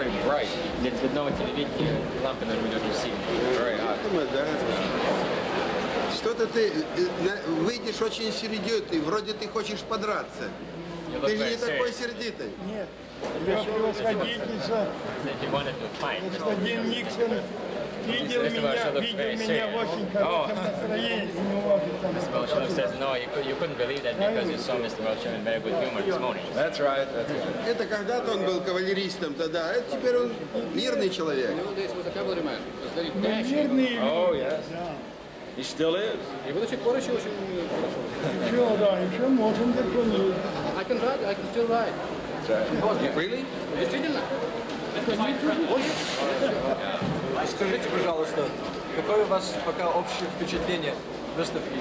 very bright. Для одного телевидения лампы должны быть очень сильные. Very hot. Что-то ты выйдешь очень сердитый, вроде ты хочешь подраться. Ты же не такой сердитый. Нет. Ее превосходительство, господин Никсон, видел меня в очень хорошем настроении. No, you couldn't believe that because you saw Mr. Welsham in very good humor this morning. That's right. Это когда-то он был кавалеристом тогда, а теперь он мирный человек. Мирный. Oh, yes. He still is. И вы до сих пор еще очень хорошо. Еще, да, еще можем дополнить. I can ride, I can still ride. Really? Действительно? Скажите, пожалуйста, какое у вас пока общее впечатление выставки?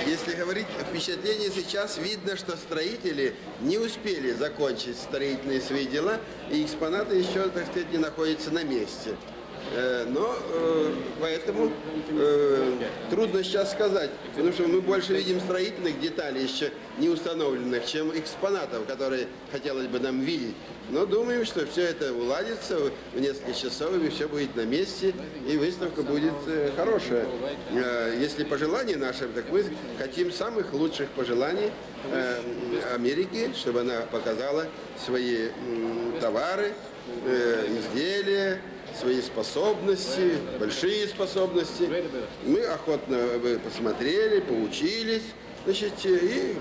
Если говорить о впечатлении, сейчас видно, что строители не успели закончить строительные свои дела, и экспонаты еще, так сказать, не находятся на месте. Но поэтому трудно сейчас сказать, потому что мы больше видим строительных деталей, еще не установленных, чем экспонатов, которые хотелось бы нам видеть. Но думаем, что все это уладится в несколько часов, и все будет на месте, и выставка будет хорошая. Если пожелания наши, так мы хотим самых лучших пожеланий Америки, чтобы она показала свои товары, изделия, свои способности, большие способности. Мы охотно посмотрели, поучились, значит, и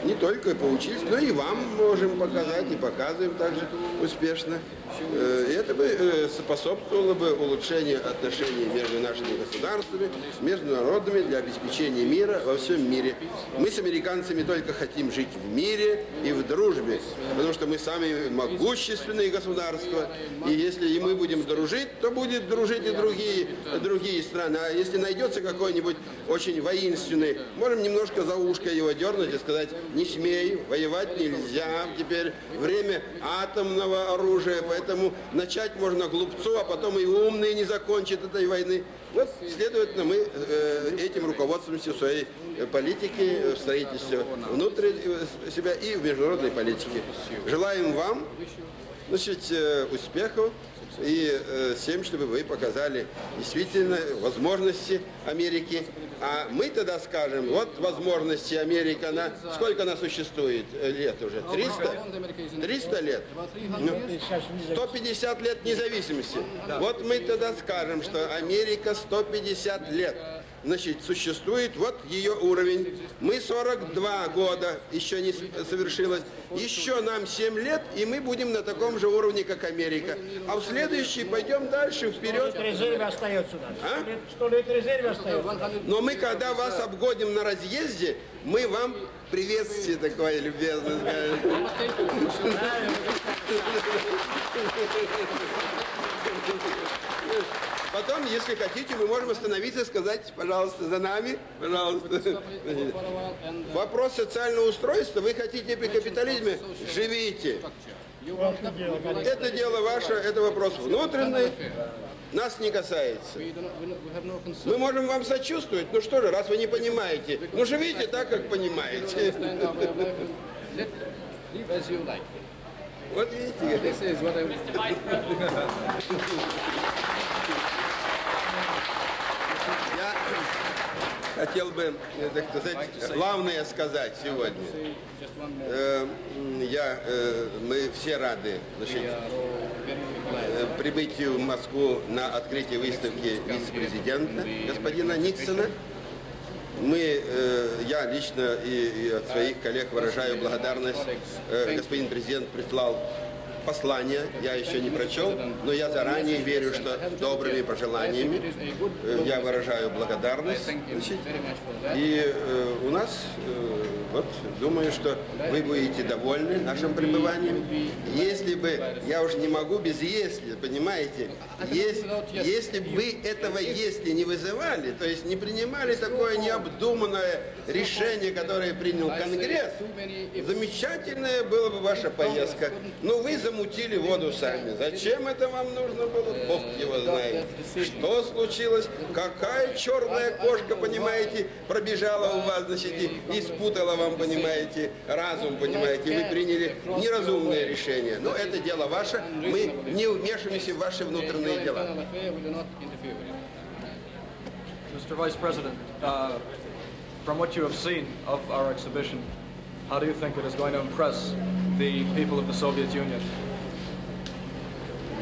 не только поучились, но и вам можем показать, и показываем также успешно. И это бы способствовало бы улучшению отношений между нашими государствами, между народами для обеспечения мира во всем мире. Мы с американцами только хотим жить в мире и в дружбе, потому что мы самые могущественные государства, и если и мы будем дружить, то будут дружить и другие страны. А если найдется какой-нибудь очень воинственный, можем немножко за ушко его дернуть и сказать: не смей, воевать нельзя, теперь время атомного оружия, поэтому начать можно глупцу, а потом и умные не закончат этой войны. Вот, следовательно, мы этим руководствуемся в своей политике, в строительстве внутри себя и в международной политике. Желаем вам, значит, успехов и всем, чтобы вы показали действительно возможности Америки. А мы тогда скажем: вот возможности Америки, сколько она существует лет уже? 300 лет? 150 лет независимости. Вот мы тогда скажем, что Америка 150 лет. Значит, существует, вот ее уровень. Мы 42 года, еще не совершилось. Еще нам 7 лет, и мы будем на таком же уровне, как Америка. А в следующий пойдем дальше, вперед. 100 лет резерве остается у нас. А? 100 лет резерве остается. Но мы, когда вас обгоним на разъезде, мы вам приветствие такое любезное скажем. Потом, если хотите, мы можем остановиться и сказать: пожалуйста, за нами, пожалуйста. Вопрос социального устройства. Вы хотите при капитализме? Живите. Это дело ваше, это вопрос внутренний, нас не касается. Мы можем вам сочувствовать, ну что же, раз вы не понимаете, ну живите так, как понимаете. Вот видите. Я хотел бы, так сказать, главное сказать сегодня. Мы все рады, значит, прибытию в Москву на открытие выставки вице-президента господина Никсона. Я лично и от своих коллег выражаю благодарность. Господин президент прислал послание, я еще не прочел, но я заранее верю, что добрыми пожеланиями я выражаю благодарность. Значит, и у нас, вот, думаю, что вы будете довольны нашим пребыванием. Если бы, я уж не могу без «если», понимаете, если бы вы этого «если» не вызывали, то есть не принимали такое необдуманное решение, которое принял Конгресс, замечательная была бы ваша поездка. Но вы замутили воду сами. Зачем это вам нужно было? Бог его знает. Что случилось? Какая черная кошка, понимаете, пробежала у вас, значит, и спутала вам, понимаете, разум, понимаете, вы приняли неразумное решение. Но это дело ваше, мы не вмешиваемся в ваши внутренние дела. Mr. Vice President, from what you have seen of our exhibition, how do you think it is going to impress the people of the Soviet Union?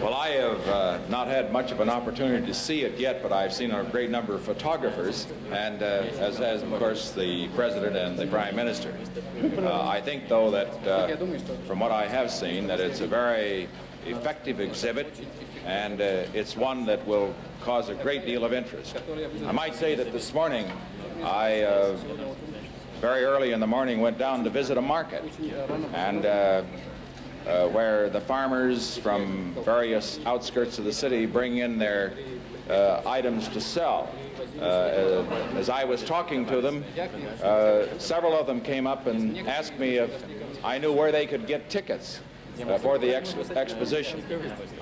Well, I have not had much of an opportunity to see it yet, but I've seen a great number of photographers, and as has, of course, the President and the Prime Minister. I think, though, that from what I have seen, that it's a very effective exhibit, and it's one that will cause a great deal of interest. I might say that this morning, I very early in the morning went down to visit a market, and where the farmers from various outskirts of the city bring in their items to sell. As I was talking to them, several of them came up and asked me if I knew where they could get tickets for the exposition.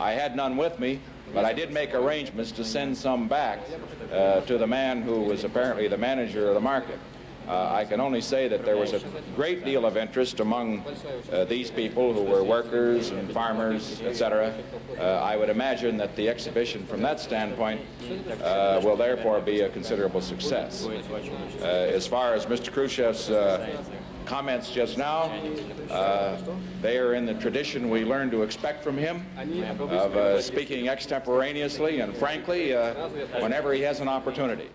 I had none with me, but I did make arrangements to send some back to the man who was apparently the manager of the market. I can only say that there was a great deal of interest among these people who were workers and farmers, etc. I would imagine that the exhibition from that standpoint will therefore be a considerable success. As far as Mr. Khrushchev's comments just now, they are in the tradition we learned to expect from him of speaking extemporaneously and frankly whenever he has an opportunity.